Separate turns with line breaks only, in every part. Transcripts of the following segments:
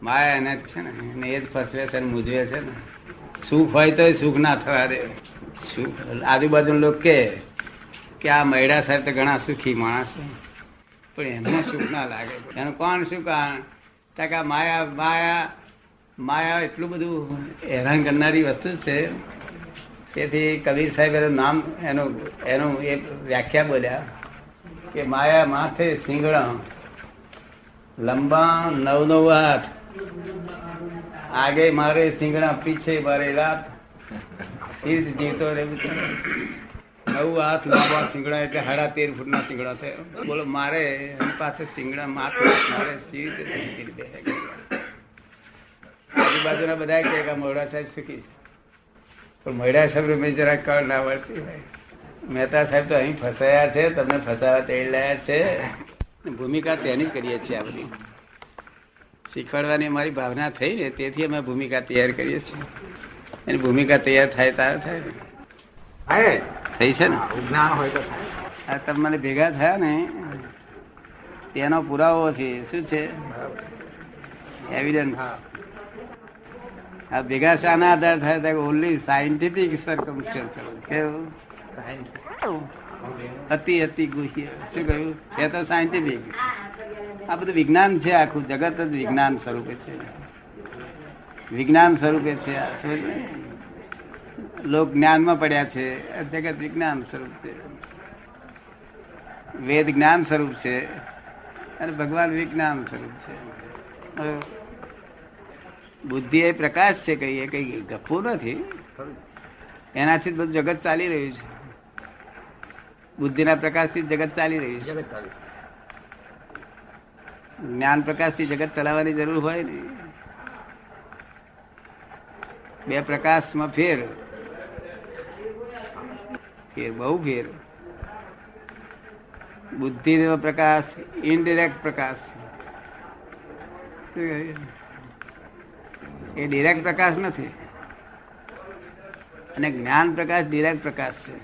માયા એને જ છે ને એ જ ફસવે છે મૂજવે છે ને. સુખ હોય તો સુખ ના થવા દે. સુખ આજુબાજુ લોકો કે આ મૈડા સાહેબ તો ઘણા સુખી માણસ છે, પણ એમને સુખ ના લાગે. એનું કોણ શું કારણ? કે માયા માયા માયા એટલું બધું હેરાન કરનારી વસ્તુ છે. તેથી કબીર સાહેબ એનું નામ એનું એ વ્યાખ્યા બોલ્યા કે માયા માથે સિંગડા લંબા 9 હાથ, આગે મારે સિંગડા પીછે મારે રાત. જીવતો રહેવું છે. 9 હાથ લાંબા સિંગડા એટલે 13.5 ફૂટના સિંગડા થયા. બોલો મારે એની પાસે સિંગડા મારે સી રીતે આજુબાજુના બધા કે મોડા સાહેબ સુખી છે, પણ મોડા સાહેબ મેં જરા કળ ના વળતી હોય. મહેતા સાહેબ તો અહીં ફસાયા છે, તમને ફસાવા તેડી લાયા છે. ભૂમિકા તેની જ કરીએ છીએ. આ બધી શીખવાડવાની અમારી ભાવના થઈ ને, તેથી અમે ભૂમિકા તૈયાર કરીએ છીએ. એની ભૂમિકા તૈયાર થાય તાર થાય ને થઈ છે ને જ્ઞાન હોય તો. આ તમે મને ભેગા થયા ને તેનો પુરાવો છે. શું છે? એવિડન્સ. આ ભેગા શાના આધાર થાય? Only scientific circumstance. કેવું? અતિ ગુહ્ય. શું કહ્યું છે? તો સાયન્ટિફિક. આ બધું વિજ્ઞાન છે. આખું જગત જ વિજ્ઞાન સ્વરૂપે છે. વિજ્ઞાન સ્વરૂપે છે. લોક જ્ઞાનમાં પડ્યા છે. જગત વિજ્ઞાન સ્વરૂપ છે. વેદ જ્ઞાન સ્વરૂપ છે અને ભગવાન વિજ્ઞાન સ્વરૂપ છે. બુદ્ધિ એ પ્રકાશ છે. કઈ એ કઈ ગપ્પુ નથી. એનાથી બધું જગત ચાલી રહ્યું છે. બુદ્ધિના પ્રકાશથી જગત ચાલી રહ્યું છે. જ્ઞાન પ્રકાશથી જગત ચલાવવાની જરૂર હોય ને. બે પ્રકાશમાં ફેર બહુ ફેર. બુદ્ધિ નો પ્રકાશ ઇનડિરેક્ટ પ્રકાશ, એ ડિરેક્ટ પ્રકાશ નથી. અને જ્ઞાન પ્રકાશ ડિરેક્ટ પ્રકાશ છે.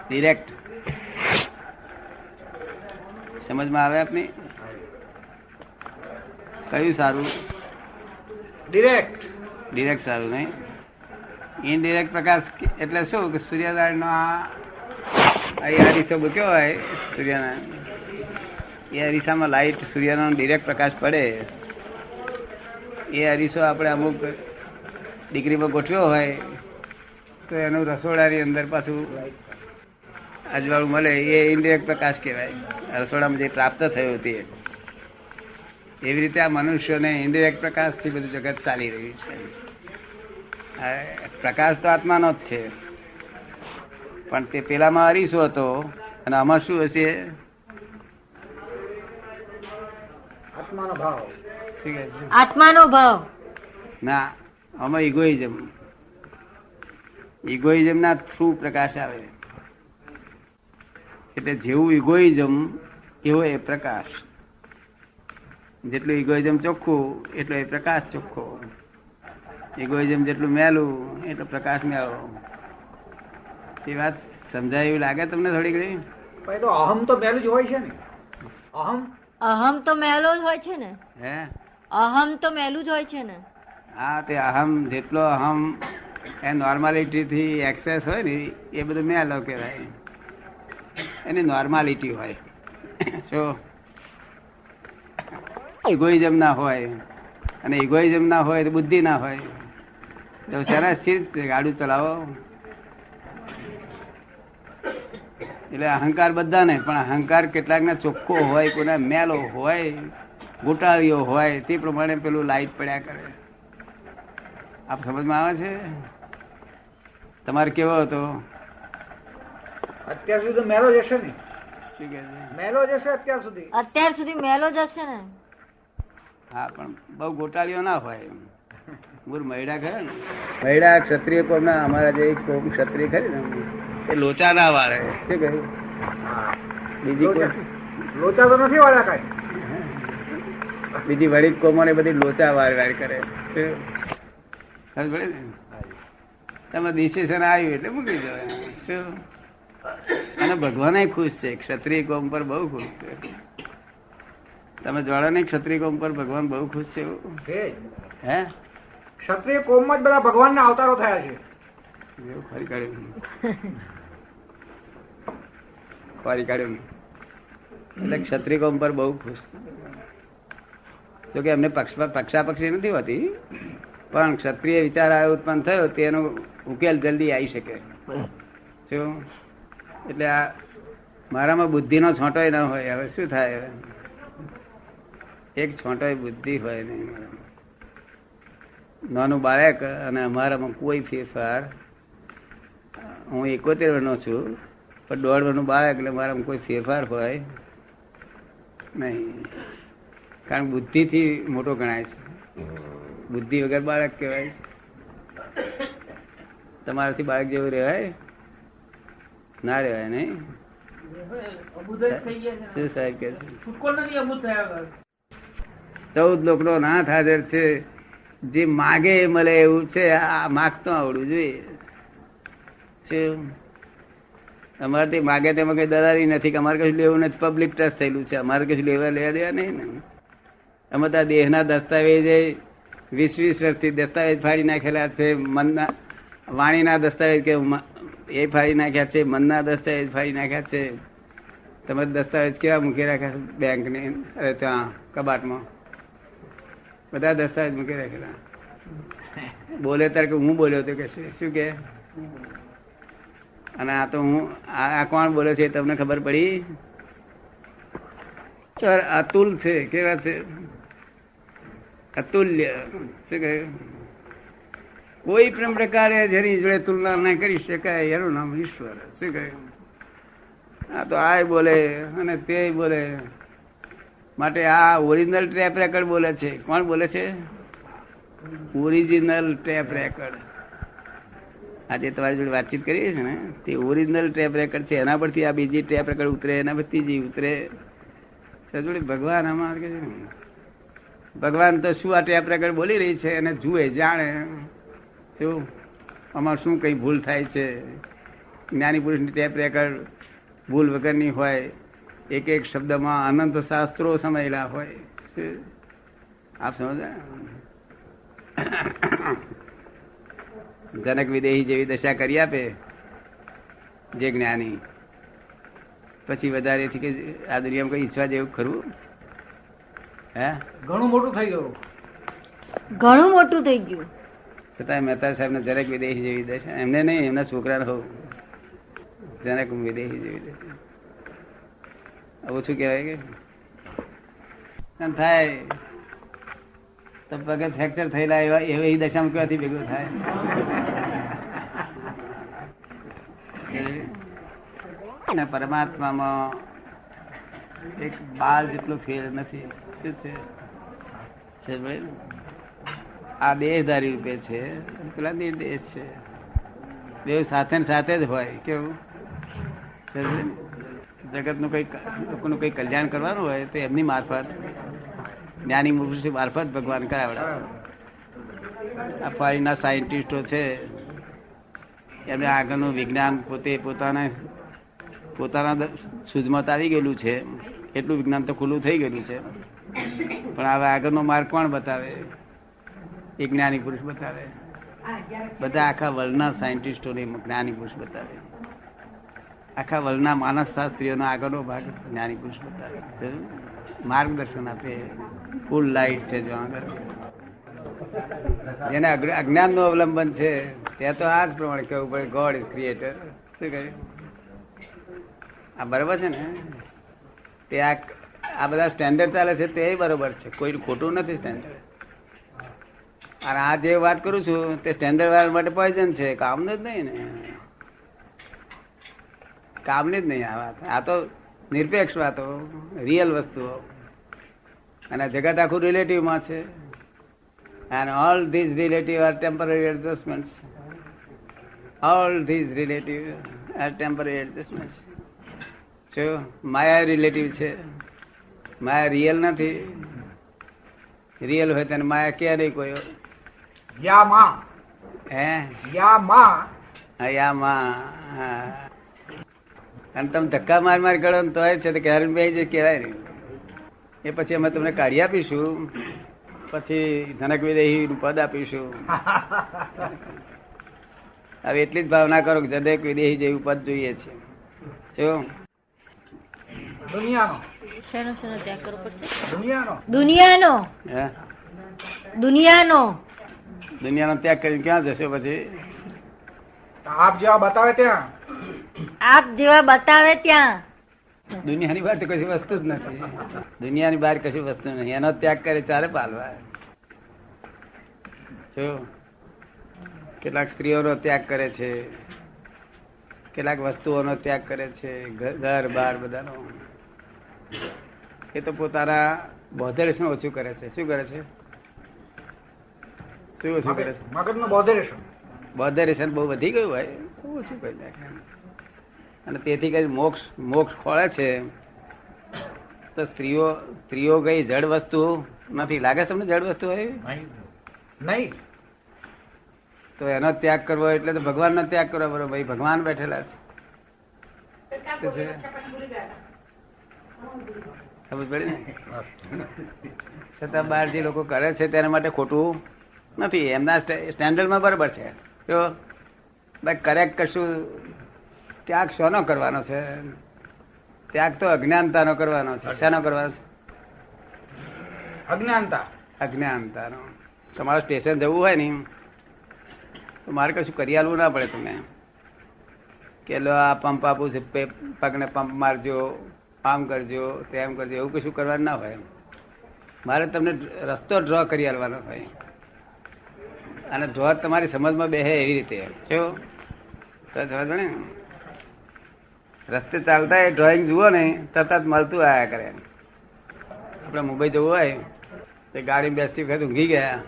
ડિરેક્ટ સમજમાં આવે આપની? કયું સારું? ડિરેક્ટ સારું નહીં. ઇનડિરેક્ટ પ્રકાશ એટલે શું કે સૂર્યનારાયણ નો આ અરીસો મૂક્યો હોય સૂર્યનારાયણ, એ અરીસામાં લાઈટ સૂર્યનો ડિરેક્ટ પ્રકાશ પડે. એ અરીસો આપણે અમુક ડિગ્રીમાં ગોઠવ્યો હોય તો એનું રસોડાની અંદર પાછું અજવાળું મળે. એ ઇનડિરેક્ટ પ્રકાશ કહેવાય. રસોડામાં જે પ્રાપ્ત થયું તે. એવી રીતે આ મનુષ્યોને ઇનડિરેક્ટ પ્રકાશથી બધું જગત ચાલી રહ્યું છે. પ્રકાશ તો આત્માનો જ છે, પણ તે પેલામાં અરીસો હતો અને આમાં શું હશે?
આત્માનો ભાવ.
ના, આમાં ઇગોઇઝમ ના થ્રુ પ્રકાશ આવે. એટલે જેવું ઇગોઇઝમ એવો એ પ્રકાશ. જેટલું ઇગોઇઝમ ચોખ્ખું એટલો એ પ્રકાશ ચોખ્ખો. ઇગોઇઝમ જેટલું મેલું એટલો પ્રકાશ મેળો. એ વાત સમજાય એવું લાગે તમને થોડી ઘણી?
અહમ તો મેલું જ હોય છે ને.
અહમ તો મેલો જ હોય છે ને.
હે,
અહમ તો મેલું જ હોય છે ને.
હા, તે અહમ જેટલો અહમ એ નોર્માલિટી થી એક્સેસ હોય ને એ બધું મેલો કહેવાય. એની નોર્માલિટી હોય. શું ઇગોઇઝમ ના હોય, અને ઇગોઇઝમ ના હોય તો બુદ્ધિ ના હોય. તો સારા સ્થિર ગાડું ચલાવો. એટલે અહંકાર બધા ને, પણ અહંકાર કેટલાક ના ચોખ્ખો હોય, કોઈના મેલો હોય, ગોટાળીઓ હોય, તે પ્રમાણે પેલું લાઈટ પડ્યા કરે. આપ સમજમાં આવે છે? તમારે કેવો હતો?
અત્યાર સુધી મેલો જશે ને.
શું કે છે?
મેલો જશે અત્યાર સુધી
મેલો જ હશે ને.
હા, પણ બહુ ગોટાળીઓ ના હોય. મૂળ મૈડા ખરા ને, મૈડા ક્ષત્રિય કોમ ના, અમારા જે કોમ ક્ષત્રિય ખરી ને એ લોચા ના વાળે. શું કહ્યું? બીજી
લોચા તો નથી વાળા કઈ.
બીજી વળી કોમો ને બધી લોચા વાર કરે. તમે ડિસિઝન આવ્યું એટલે મૂકી જવાય. શું? અને ભગવાન ખુશ છે. ક્ષત્રિય કોમ પર બહુ ખુશ છે. તમે જોડો નહીં ક્ષત્રિય કોમ પર ભગવાન બહુ ખુશ છે એવું?
છે જ.
હે
ક્ષત્રિય કોમમાં જ બધા ભગવાનના અવતારો થયા છે.
એવું ફરી કાઢ્યું ફરી કાઢ્યું એટલે ક્ષત્રિય કોમ પર બહુ ખુશ. જો કે એમને પક્ષાપક્ષી નથી હોતી, પણ ક્ષત્રિય વિચાર આવ્યો ઉત્પન્ન થયો તેનો ઉકેલ જલ્દી આવી શકે. શું એટલે આ મારામાં બુદ્ધિનો છોંટોય ના હોય. હવે શું થાય? એક છોંટોય બુદ્ધિ હોય નહીં. નાનું બાળક અને અમારામાં કોઈ ફેરફાર. હું 71 વર્ષનો છું, પણ 1.5 વર્ષનું બાળક એટલે મારામાં કોઈ ફેરફાર હોય નહીં. કારણ બુદ્ધિથી મોટો ગણાય છે. બુદ્ધિ વગર બાળક કહેવાય છે. તમારાથી બાળક જેવું રહેવાય ના રહેવાય નહીં. શું સાહેબ કે છે? 14 લોકનો નાથ હાજર છે. જે માગે એ મળે એવું છે. આ માગતો આવડવું જોઈએ. શું અમારે માગે તેમાં કઈ દલાલી નથી કે અમારે કશું લેવું નથી. પબ્લિક ટ્રસ્ટ થયેલું છે. અમારે કશું લેવા દેવા નહીં ને. અમે તો દેહના દસ્તાવેજ 20 વર્ષથી દસ્તાવેજ ફાડી નાખેલા છે. મનના વાણીના દસ્તાવેજ કે એ ફાડી નાખ્યા છે. મનના દસ્તાવેજ ફાડી નાખ્યા છે. તમે દસ્તાવેજ કેવા મૂકી રાખ્યા છે બેંકની ત્યાં કબાટમાં? બધા દસ્તાવેજ મૂકી રાખેલા. બોલે ત્યારે કે હું બોલ્યો તો કે શું કે? અને આ તો હું આ કોણ બોલે છે તમને ખબર પડી? અતુલ છે. કેવા છે? અતુલ્ય. શું કહ્યું? કોઈ પણ પ્રકારે જેની જોડે તુલના ના કરી શકાય એનું નામ ઈશ્વર. શું કહ્યું? આ તો આ બોલે અને તે બોલે. માટે આ ઓરિજિનલ ટેપ રેકર્ડ બોલે છે. કોણ બોલે છે? Original tape record. આજે તમારી જોડે વાતચીત કરીએ છે ને તે ઓરિજિનલ ટેપ રેકર્ડ છે. એના પરથી આ બીજી ટેપ રેકર્ડ ઉતરે, એના પર ત્રીજી ઉતરે. જોડે ભગવાન આમાં કે ભગવાન તો શું આ ટેપ રેકર્ડ બોલી રહી છે એને જુએ જાણે. શું આમાં શું કઈ ભૂલ થાય છે? જ્ઞાની પુરુષની ટેપ રેકર્ડ ભૂલ વગરની હોય. એક એક શબ્દમાં અનંત શાસ્ત્રો સમાયેલા હોય. આપ સમજો? જનક વિદેહી જેવી દશા કરી આપે જે જ્ઞાની, પછી વધારેથી કે આ દુનિયામાં કઈ ઈચ્છવા જેવું ખરું? હે
ઘણું મોટું થઈ ગયું.
ઘણું મોટું થઈ ગયું.
છતાં મહેતા સાહેબ ને જનક વિદેહી જેવી દશા. એમને નહીં, એમના છોકરાને હોવ જનક વિદેહી જેવી દશા. ઓછું કહેવાય કે થાય તો પગે ફ્રેક્ચર થયેલા એવા એવી દશામાં કહેવાથી ભેગું થાય. અને પરમાત્મામાં એક બાળ જેટલો ફેર નથી. શું છે? આ દેહધારી રૂપે છે, પેલા નિર્દેશ છે. બે સાથે સાથે જ હોય. કેવું? જગત નું કઈ લોકોનું કઈ કલ્યાણ કરવાનું હોય તો એમની મારફત, જ્ઞાની પુરુષ મારફત ભગવાન કરાવડાવે. આ ફોરેનના સાયન્ટિસ્ટો છે, એમને આગળનું વિજ્ઞાન પોતે પોતાના સુધમાં આવી ગયેલું છે. એટલું વિજ્ઞાન તો ખુલ્લું થઈ ગયેલું છે. પણ હવે આગળનો માર્ગ કોણ બતાવે? એક જ્ઞાની પુરુષ બતાવે. બધા આખા વર્લ્ડના સાયન્ટિસ્ટોને જ્ઞાની પુરુષ બતાવે. આખા વર્લ્ડના માનસ શાસ્ત્રીઓનો આગળનો ભાગ જ્ઞાની પુરુષ બતાવે. માર્ગદર્શન આપે. ફૂલ લાઈટ છે જો આગળ. જેને અજ્ઞાન નું અવલંબન છે ત્યાં તો આ જ પ્રમાણે કહેવું પડે ગોડ ઇઝ ક્રિએટર. શું કહ્યું? આ બરોબર છે ને? તે આ બધા સ્ટેન્ડર્ડ ચાલે છે તે બરોબર છે, કોઈ ખોટું નથી સ્ટેન્ડર્ડ. અને આ જે વાત કરું છું તે સ્ટેન્ડર્ડ વાળા માટે પોઈઝન છે, કામનું જ નહીં ને. કામની જ નહીં આ વાત. આ તો નિરપેક્ષ વાતો, રિયલ વસ્તુઓ. અને જગત આખું રિલેટિવમાં છે. And all these relative are temporary adjustments. All these relative are temporary adjustments. શું? માયા રિલેટિવ છે, માયા રિયલ નથી. રિયલ હોય તેને માયા કે નહીં કોઈ.
યા માં.
હે
યા માં.
યા માં. હા. અને તમે ધક્કા માર કરો ને તો છે કે હરણ બે કહેવાય નહીં. એ પછી અમે તમને કાઢી આપીશું, પછી ધનક વિદેહી નું પદ આપીશું. હવે એટલી જ ભાવના કરો કે જનક વિદેહી જેવું પદ જોઈએ છે. શું
દુનિયાનો
શેનો શેનો ત્યાગ કરવો પડશે?
દુનિયાનો
દુનિયાનો
હે
દુનિયાનો
દુનિયાનો ત્યાગ કરીને ક્યાં જશો પછી?
આપ જેવા બતાવે ત્યાં.
આપ જેવા બતાવે ત્યાં.
દુનિયાની બહાર તો કશી વસ્તુ જ નથી. દુનિયાની બહાર કશી વસ્તુ નથી. એનો ત્યાગ કરે ચાલે પાલવા. જો કેટલાક સ્ત્રીઓનો ત્યાગ કરે છે, કેટલાક વસ્તુઓનો ત્યાગ કરે છે, ઘર બાર બધાનો. એ તો પોતાના બોધરેશન ઓછું કરે છે. શું કરે છે? શું ઓછું કરે છે?
મગજનું બોધરેશન.
બોધરેશન બહુ વધી ગયું હોય ઓછું કરી નાખે. અને તેથી કઈ મોક્ષ ખોળે છે. તો સ્ત્રીઓ કઈ જડ વસ્તુ નથી. લાગે તમને જડ વસ્તુ હોય?
નહીં.
તો એનો ત્યાગ કરવો એટલે તો ભગવાનનો ત્યાગ કરવો. બરોબર ભાઈ, ભગવાન બેઠેલા છે. સમજ પડી ને? છતાં બહાર જે લોકો કરે છે તેના માટે ખોટું નથી. એમના સ્ટેન્ડર્ડમાં બરાબર છે. તો ભાઈ કરેક્ટ કશું ત્યાગ શોનો કરવાનો છે? ત્યાગ તો અજ્ઞાનતાનો કરવાનો છે. શાનો કરવાનો છે?
અજ્ઞાનતા.
અજ્ઞાનતાનો. તમારે સ્ટેશન જવું હોય ને તો મારે કશું કરી આલવું ના પડે તમને કે લો આ પંપ આપું છે, પગને પંપ મારજો, આમ કરજો, તેમ કરજો, એવું કશું કરવાનું ના હોય. મારે તમને રસ્તો ડ્રો કરી આલવાનો હોય. અને ડ્રો તમારી સમજમાં બેસે એવી રીતે. કેવું તો સમજ ને? રસ્તે ચાલતા એ ડ્રોઈંગ જુઓ ને તરત જ મળતું આયા કરે. આપણે મુંબઈ જવું હોય તો ગાડી બેસતી વખત ઊંઘી ગયા.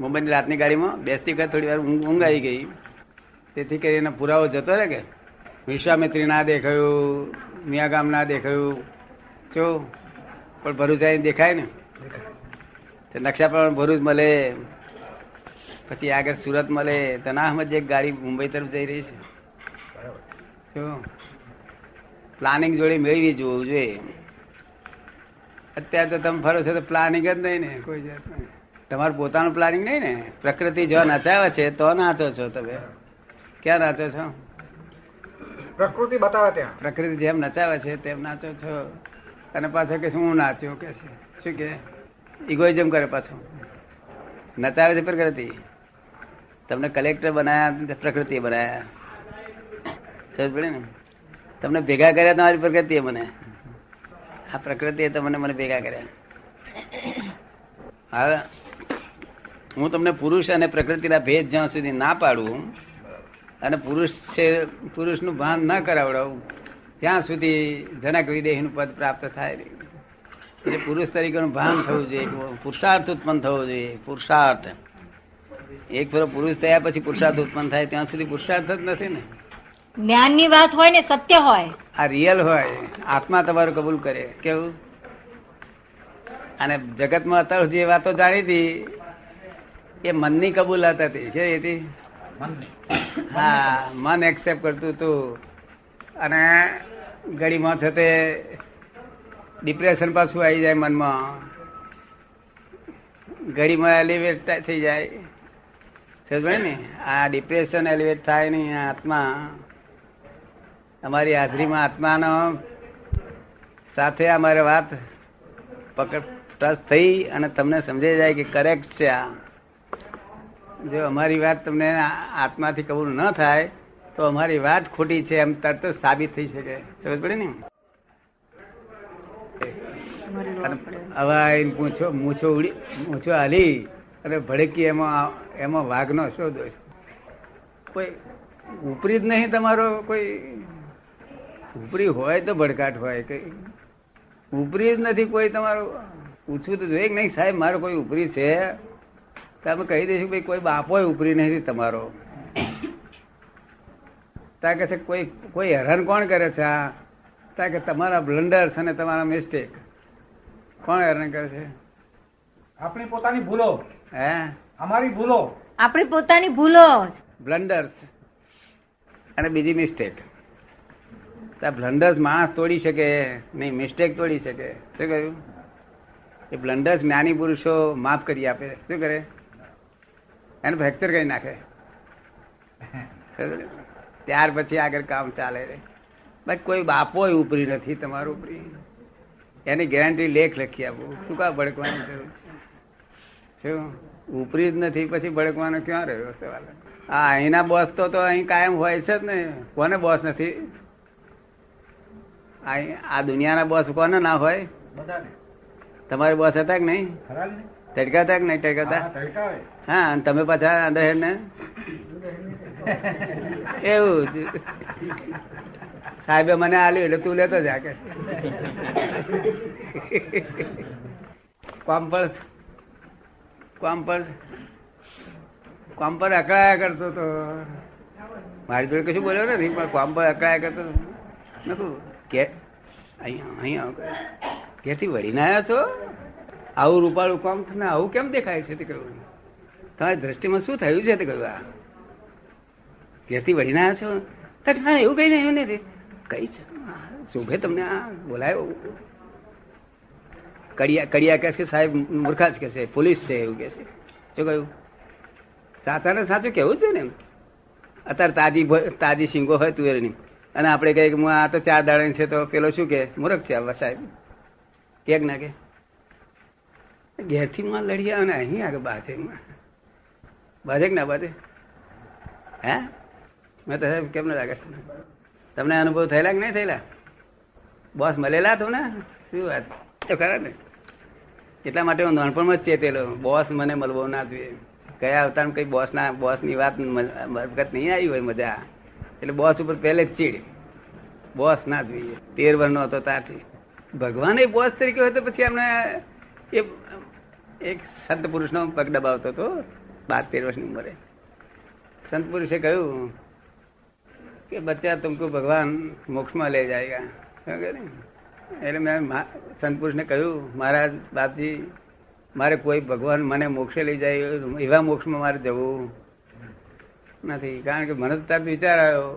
મુંબઈની રાતની ગાડીમાં બેસતી વખત થોડી વાર ઊંઘ આવી ગઈ. તેથી કરીને પુરાવો જતો રહે કે વિશ્વામિત્રી ના દેખાયું, મિયાગામ ના દેખાયું, શું પણ ભરૂચ આવીને દેખાય ને. નકશા પ્રમાણે ભરૂચ મળે, પછી આગળ સુરત મળે. તો ના સમજ એક ગાડી મુંબઈ તરફ જઈ રહી છે. શું પ્લાનિંગ જોડે મેળવી જોવું જોઈએ. અત્યારે તો તમે ફરો છો તો પ્લાનિંગ જ નહીં ને કોઈ જાત નહીં. તમારું પોતાનું પ્લાનિંગ નહીં ને. પ્રકૃતિ જો નચાવે છે તો નાચો છો તમે. ક્યાં નાચો છો?
પ્રકૃતિ બતાવે ત્યાં.
પ્રકૃતિ જેમ નચાવે છે તેમ નાચો છો. અને પાછો કે શું નાચ્યો કે છે? શું કે ઇગોઇઝમ કરે પાછો. નચાવે છે પ્રકૃતિ. તમને કલેક્ટર બનાયા, પ્રકૃતિએ બનાયા. સમજ પડે ને? તમને ભેગા કર્યા તમારી પ્રકૃતિએ. મને આ પ્રકૃતિએ તમને મને ભેગા કર્યા. હવે હું તમને પુરુષ અને પ્રકૃતિના ભેદ જ્યાં સુધી ના પાડું અને પુરુષનું ભાન ના કરાવડાવું ત્યાં સુધી જનક વિદેહીનું પદ પ્રાપ્ત થાય નહીં. એટલે પુરુષ તરીકેનું ભાન થવું જોઈએ, પુરુષાર્થ ઉત્પન્ન થવો જોઈએ. પુરુષાર્થ એક ફેરો પુરુષ થયા પછી પુરુષાર્થ ઉત્પન્ન થાય ત્યાં સુધી પુરુષાર્થ જ નથી ને.
જ્ઞાનની વાત હોય ને સત્ય હોય,
આ રિયલ હોય, આત્મા તમારું કબૂલ કરે. કેવું? અને જગતમાં અત્યાર સુધી એ વાતો જાણી હતી એ મનની કબૂલાત હતી. કે હતી? હા, મન એક્સેપ્ટ કરતું હતું. અને ઘડીમાં છે તે ડિપ્રેશન પાછું આવી જાય મનમાં. ઘડીમાં એલિવેટ થઈ જાય. સમજ ને? આ ડિપ્રેશન એલિવેટ થાય નહીં. આત્મા અમારી હાજરીમાં આત્માનો સાથે અમારે વાત પકડ ટચ થઈ અને તમને સમજાઈ જાય કે કરેક્ટ છે આ. જો અમારી વાત તમને આત્માથી કબૂલ ન થાય તો અમારી વાત ખોટી છે એમ તરત જ સાબિત થઈ શકે. સમજ પડે ને? હવે મૂછો હાલી અને ભડકી એમાં વાઘનો શું દોષ? કોઈ ઉપરી જ નહીં તમારો. કોઈ ઉપરી હોય તો ભડકાટ હોય. કઈ ઉપરી જ નથી કોઈ તમારું. પૂછવું તો જોઈએ કે નહીં સાહેબ મારો કોઈ ઉપરી છે? તો અમે કહી દઈશું ભાઈ કોઈ બાપો ઉપરી નથી તમારો. ત્યાં કે છે કોઈ હેરાન કોણ કરે છે? આ ત્યાં કે તમારા બ્લન્ડર્સ અને તમારા મિસ્ટેક. કોણ હેરાન કરે છે?
આપણી પોતાની ભૂલો.
હે?
અમારી ભૂલો.
આપણી પોતાની ભૂલો.
બ્લન્ડર્સ અને બીજી મિસ્ટેક. તો આ બ્લન્ડર્સ માણસ તોડી શકે નહીં, મિસ્ટેક તોડી શકે. શું કહ્યું? એ બ્લન્ડર્સ જ્ઞાની પુરુષો માફ કરી આપે. શું કરે? એને ફ્રેક્ચર કરી નાખે. ત્યાર પછી આગળ કામ ચાલે. બાકી કોઈ બાપો ઉપરી નથી તમારું ઉપરી. એની ગેરંટી લેખ લખી આપું. શું કા ભડકવાની જરૂર છે? શું ઉપરી જ નથી પછી ભડકવાનો ક્યાં રહ્યો સવાલ? હા, અહીંના બોસ તો અહીં કાયમ હોય છે જ ને. કોને બોસ નથી? આ દુનિયાના બોસ કોને ના હોય?
બધાને.
તમારે બોસ હતા કે નહીં?
ખરા ને?
તડકાતા કે નહીં તડકાતા?
હા, તડકા હોય.
હા, અને તમે પાછા અંદર ને એવું જ. સાહેબે મને આલ્યું એટલે તું લેતો જા કે કોમ પર અકળાયા કરતો તો. મારી જોડે કશું બોલ્યો નથી, પણ કોમ પર અકળાયા કરતો નતું કે અહીંયા ક્યાંથી વળીને આવ્યા છો? આવું રૂપાળું કોમ ને આવું કેમ દેખાય છે? તે કહ્યું તમારી દ્રષ્ટિમાં શું થયું છે? તે કહ્યું આ ક્યાંથી વળીને આવ્યા છો? ના, એવું કઈ નહીં ને કઈ છે શોભે તમને આ બોલાયો? કડિયા કે છે સાહેબ મૂર્ખા જ કે છે, પોલીસ છે એવું કે છે. શું કહ્યું? સાચા ને સાચું કેવું છે ને. અત્યારે તાજી સિંગો હોય તુવેરની અને આપણે કહીએ કે આ તો 4 દાડા છે, તો પેલો શું કે મૂર્ખ છે આવા સાહેબ કે ના કે ઘેરથી માં લડી આવે ને અહીં આગળ બાજે કે ના બાજે? હે મેં તો સાહેબ કેમ ના લાગે? તમને અનુભવ થયેલા કે નહીં થયેલા? બોસ મળેલા તમને? શું વાત તો ખરા ને. એટલા માટે હું નાનપણમાં જ ચેતેલો, બોસ મને મળવો ના જોઈએ. કયા અવતારમાં કઈ બોસની વાત વખત નહીં આવી હોય મજા, એટલે બોસ ઉપર પહેલે જ ચીડ. બોસ ના જોઈએ. 13 વર્ષનો હતો ત્યારથી ભગવાન એ બોસ તરીકે હોય તો પછી એમને એક સંત પુરુષનો પગ દબાવતો હતો 12-13 વર્ષની ઉંમરે. સંત પુરુષે કહ્યું કે બચ્ચા તુમકો ભગવાન મોક્ષમાં લઈ જાયગા. એટલે મેં સંત પુરુષને કહ્યું, મહારાજ બાપજી, મારે કોઈ ભગવાન મને મોક્ષે લઈ જાય એવા મોક્ષમાં મારે જવું નથી. કારણ કે મને તો ત્યારે વિચાર આવ્યો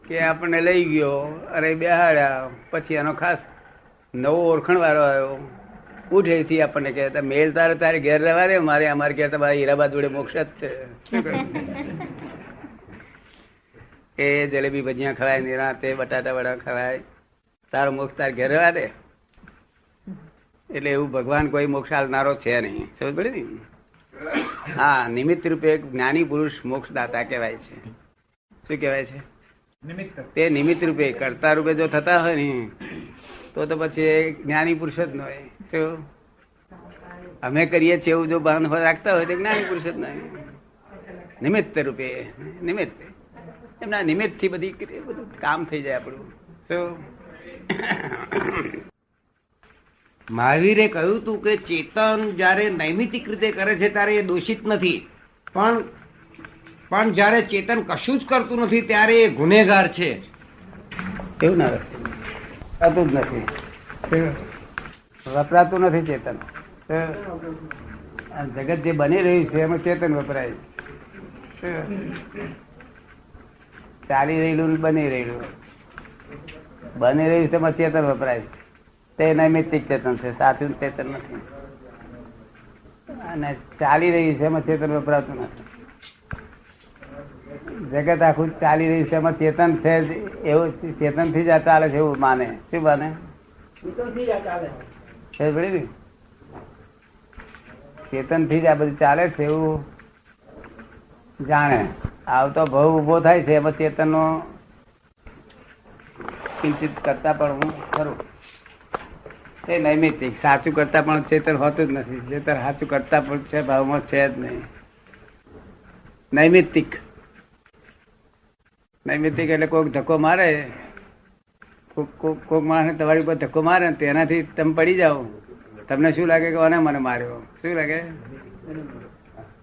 કે આપણને લઈ ગયો અરે બેહાડ્યા, પછી એનો ખાસ નવો ઓળખણ વાળો આવ્યો, ઉઠેથી આપણને કહેતા મેળ તારે ઘેર રહેવા દે, અમારે કહેતા ભાઈ હીરાબા જોડે મોક્ષ જ છે. એ જલેબી ભજીયા ખવાય, નિરાંતે બટાટા વડા ખવાય, તારો મોક્ષ તારે ઘેર રહેવા દે. એટલે એવું ભગવાન કોઈ મોક્ષ આલનારો છે નહીં. સમજ પડી ને? હા, નિમિત્ત રૂપે એક જ્ઞાની પુરુષ મોક્ષદાતા કહેવાય છે. શું કહેવાય છે? તે નિમિત્ત રૂપે. કર્તા રૂપે જો થતા હોય ને તો પછી જ્ઞાની પુરુષ જ ન હોય. શું અમે કરીએ છીએ એવું જો ભાન રાખતા હોય તો જ્ઞાની પુરુષ જ નહીં. નિમિત્ત રૂપે, નિમિત્ત એમના નિમિત્ત થી બધું કામ થઈ જાય આપણું. શું
મહાવીરે કહ્યું હતું કે ચેતન જયારે નૈમિતિક રીતે કરે છે ત્યારે એ દોષિત નથી, પણ જયારે ચેતન કશું જ કરતું નથી ત્યારે એ ગુનેગાર છે.
એવું ના થતું જ નથી, વપરાતું નથી ચેતન. જગત જે બની રહ્યું છે એમાં ચેતન વપરાય. ચાલી રહેલું બની રહ્યું છે એમાં ચેતન વપરાય. તે નૈમિતિક ચેતન છે, સાચું ચેતન નથી. અને ચાલી રહ્યું છે એમાં ચેતન વપરાતું નથી. જગત આખું ચાલી રહ્યું છે એમાં ચેતન છે એવું, ચેતન થી જ આ ચાલે છે એવું માને. શું માને? ચેતન થી જ આ બધું ચાલે છે એવું જાણે. આવતો ભાવ ઉભો થાય છે એમાં ચેતન નો કિંચિત કરતા પણ હું ખરું. એ નૈમિતિક. સાચું કરતા પણ ચેતન હોતું જ નથી. ચેતન સાચું કરતા પણ છે ભાવમાં છે જ નહીં. નૈમિતિક. નૈમિતિક એટલે કોઈક ધક્કો મારે, કોઈક માણસ તમારી ઉપર ધક્કો મારે ને તેનાથી તમે પડી જાઓ, તમને શું લાગે કે ઓને મને માર્યો? શું લાગે?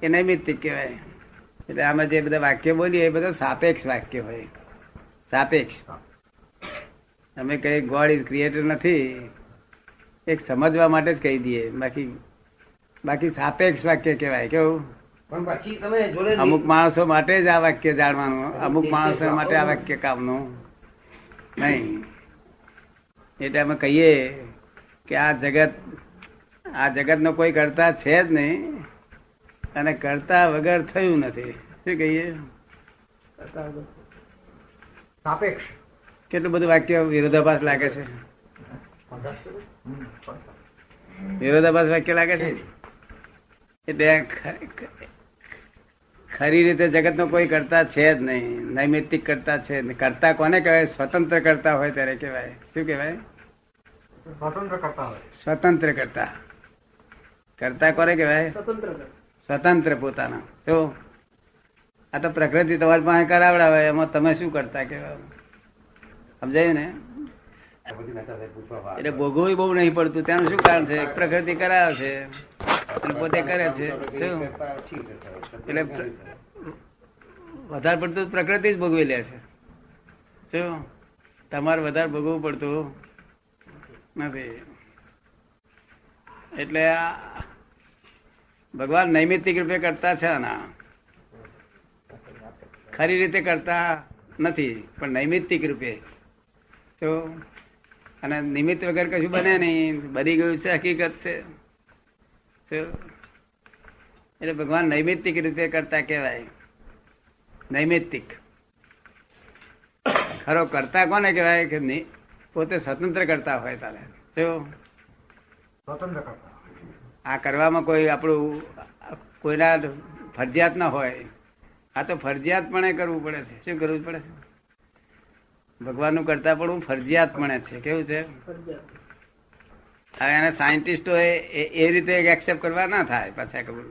એ નૈમિતિક કહેવાય. એટલે આમાં જે બધા વાક્ય બોલીએ એ બધા સાપેક્ષ વાક્ય હોય. સાપેક્ષ. અમે કઈ ગોડ ઇઝ ક્રિએટર નથી, એક સમજવા માટે જ કહી દઈએ. બાકી સાપેક્ષ વાક્ય કહેવાય. કેવું?
પણ પછી તમે જોડે
અમુક માણસો માટે જ આ વાક્ય જાણવાનું, અમુક માણસો માટે આ વાક્ય કામનું. નહીં. એટલે અમે કહીએ કે આ જગત નો કોઈ કરતા છે જ નહીં અને કરતા વગર થયું નથી. શું કહીએ?
સાપેક્ષ.
કેટલું બધું વાક્ય વિરોધાભાસ લાગે છે. વિરોધાભાસ વાક્ય લાગે છે. એટલે ખરી રીતે જગત નો કોઈ કરતા છે જ નહીં, નૈમિત્તિક કરતા છે. કરતા કોને કહેવાય? સ્વતંત્ર કરતા હોય ત્યારે કહેવાય. શું કહેવાય?
સ્વતંત્ર કરતા હોય.
સ્વતંત્ર કરતા. કરતા કોને કહેવાય? સ્વતંત્ર પોતાના. તો આ તો પ્રકૃતિ તમારી પાસે કરાવડાવે, એમાં તમે શું કરતા કહેવાય? સમજાયું ને? એટલે ભોગવવું બહુ નહીં પડતું. તેનું શું કારણ છે? પ્રકૃતિ કરાવે છે અને પોતે કરે છે. શું? એટલે વધારે પડતું પ્રકૃતિ જ ભોગવી લે છે. શું? તમારે વધારે ભોગવવું પડતું નથી. એટલે ભગવાન નૈમિત્તિક રૂપે કરતા છે આના, ખરી રીતે કરતા નથી, પણ નૈમિત્તિક રૂપે. તો અને નિમિત્ત વગર કશું બને નહીં, બની ગયું છે, હકીકત છે. એટલે ભગવાન નૈમિત્તિક રીતે કરતા કહેવાય. નૈમિત્તિક. ખરો કરતા કોને કહેવાય? કે પોતે સ્વતંત્ર કરતા હોય તારે.
સ્વતંત્ર કરતા.
આ કરવામાં કોઈ આપણું કોઈના ફરજિયાત ના હોય. આ તો ફરજિયાતપણે કરવું પડે છે. શું કરવું પડે છે? ભગવાનનું કરતા પણ ફરજિયાતપણે છે. કેવું છે? હવે એને સાયન્ટિસ્ટો એ રીતે એક્સેપ્ટ કરવા ના થાય. પાછા ખબર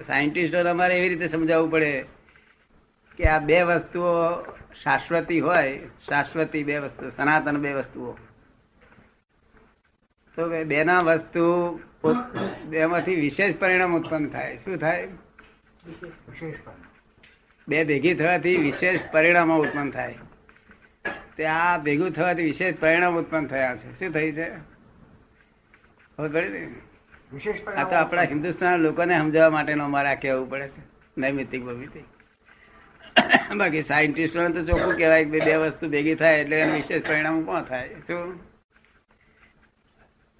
સાયન્ટિસ્ટો અમારે એવી રીતે સમજાવવું પડે કે આ બે વસ્તુઓ શાશ્વતી હોય, શાશ્વતી બે વસ્તુ, સનાતન બે વસ્તુઓ. તો બેના વસ્તુ બેમાંથી વિશેષ પરિણામ ઉત્પન્ન થાય. શું થાય? બે ભેગી થવાથી વિશેષ પરિણામો ઉત્પન્ન થાય. તે આ ભેગું થવાથી વિશેષ પરિણામ ઉત્પન્ન થયા છે. શું થયું છે? ખબર પડી ને? આ તો આપણા હિન્દુસ્તાન લોકોને સમજાવવા માટેનો અમારે કહેવું પડે છે. નૈમિત્તિક ભૌમિતિક. બાકી સાયન્ટિસ્ટોને તો ચોખ્ખું કહેવાય કે બે વસ્તુ ભેગી થાય એટલે એનું વિશેષ પરિણામ કોણ થાય? શું?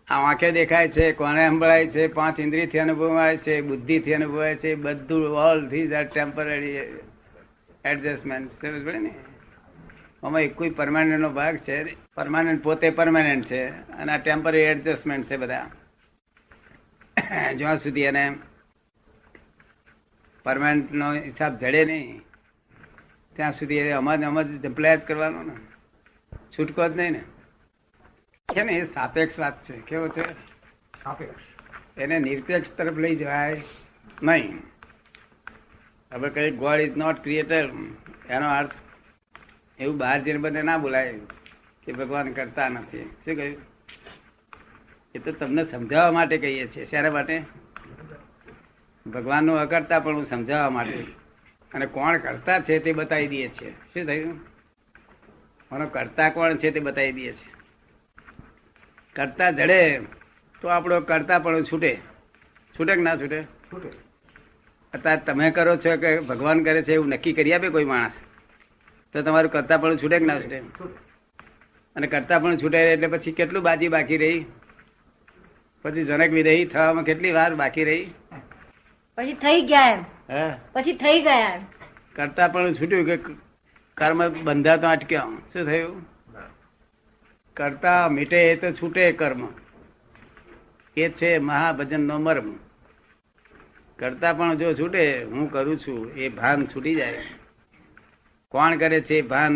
આ આંખે દેખાય છે, કોને સંભળાય છે, 5 ઇન્દ્રિયથી અનુભવાય છે, બુદ્ધિથી અનુભવાય છે, બધું all these are temporary adjustment. સમજ પડે ને? આમાં એક કોઈ પરમાનન્ટ નો ભાગ છે? પરમાનન્ટ પોતે પરમાનન્ટ છે અને આ ટેમ્પરરી એડજસ્ટમેન્ટ છે બધા. જ્યાં સુધી એને પરમાનન્ટ નો હિસાબ જડે નહીં ત્યાં સુધી અમારે જંપલાય જ કરવાનો ને, છૂટકો જ નહીં ને. છે ને? એ સાપેક્ષ વાત છે. કેવો છે?
સાપેક્ષ.
એને નિરપેક્ષ તરફ લઈ જવાય નહીં. હવે કઈ ગોડ ઇઝ નોટ ક્રિએટર, એનો અર્થ એવું બહાર જઈને બધે ના બોલાય કે ભગવાન કરતા નથી. શું કહ્યું? એ તો તમને સમજાવવા માટે કહીએ છીએ. શાના માટે? ભગવાનનું અકર્તા પણ સમજાવવા માટે, અને કોણ કરતા છે તે બતાવી દઈએ છીએ. શું થયું? મને કરતા કોણ છે તે બતાવી દઈએ છીએ. કરતા જડે તો આપણો કરતા પણ છૂટે. છૂટે કે ના છૂટે? અત્યારે તમે કરો છો કે ભગવાન કરે છે એવું નક્કી કરી આપે કોઈ માણસ, તો તમારું કરતા પણ છૂટે કે ના છૂટે? અને કરતા પણ છૂટે એટલે પછી કેટલું બાકી રહી? પછી જનક વિરહી થવામાં કેટલી વાર બાકી રહી?
પછી થઈ ગયા એમ.
હે?
પછી થઈ ગયા એમ.
કરતા પણ છૂટ્યું કે કર્મ બંધાતો અટક્યો. શું થયું? કરતા મીટે એ તો છૂટે કર્મ. એ છે મહાભજન નો મર્મ. કરતા પણ જો છૂટે, હું કરું છું એ ભાન છૂટી જાય. કોણ કરે છે એ ભાન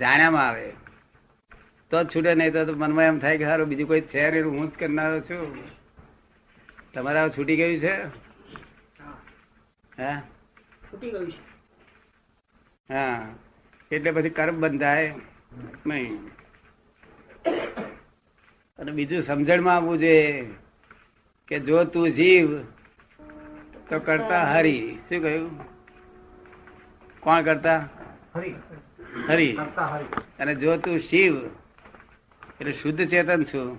જાણ્યામાં આવે તો જ છૂટે. નહીં તો મનમાં એમ થાય કે સારું બીજું કોઈ છે ને, હું જ કરનારો છું. તમારા છૂટી ગયું છે? હા,
છૂટી ગયું છે.
હા. એટલે પછી કર્મ બંધાય નહીં. અને બીજું સમજણમાં આવવું જોઈએ કે જો તું જીવ તો કરતા હરી. શું કહ્યું? કોણ કરતા? હરી. અને જો તું શિવ એટલે શુદ્ધ ચેતન છું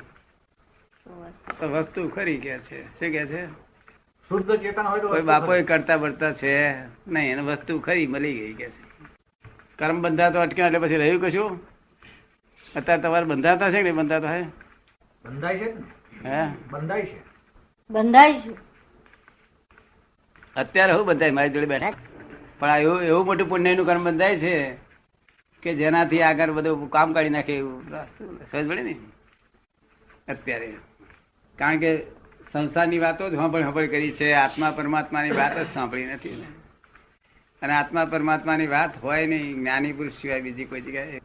તો વસ્તુ ખરી કે છે. શું કે છે?
શુદ્ધ ચેતન હોય તો
કોઈ બાપો કરતા બરતા છે નહીં, અને વસ્તુ ખરી મળી ગઈ કે છે. કર્મ બંધાતો અટક્યા એટલે પછી રહ્યું કશું? અત્યારે તમારે બંધાતા છે કે નહીં બંધાતા? હે
બંધાય છે ને?
હે
બંધાય છે.
બંધાય છે.
અત્યારે હું બંધાય મારી જોડે બેઠા પણ આ એવું મોટું પુણ્યનું કર્મ બંધાય છે કે જેનાથી આગળ બધું કામ કાઢી નાખે એવું સમજ પડે ને અત્યારે. કારણ કે સંસારની વાતો જ સાંભળી કરી છે, આત્મા પરમાત્માની વાત જ સાંભળી નથી ને. અને આત્મા પરમાત્માની વાત હોય નહીં જ્ઞાની પુરુષ સિવાય બીજી કોઈ જગ્યાએ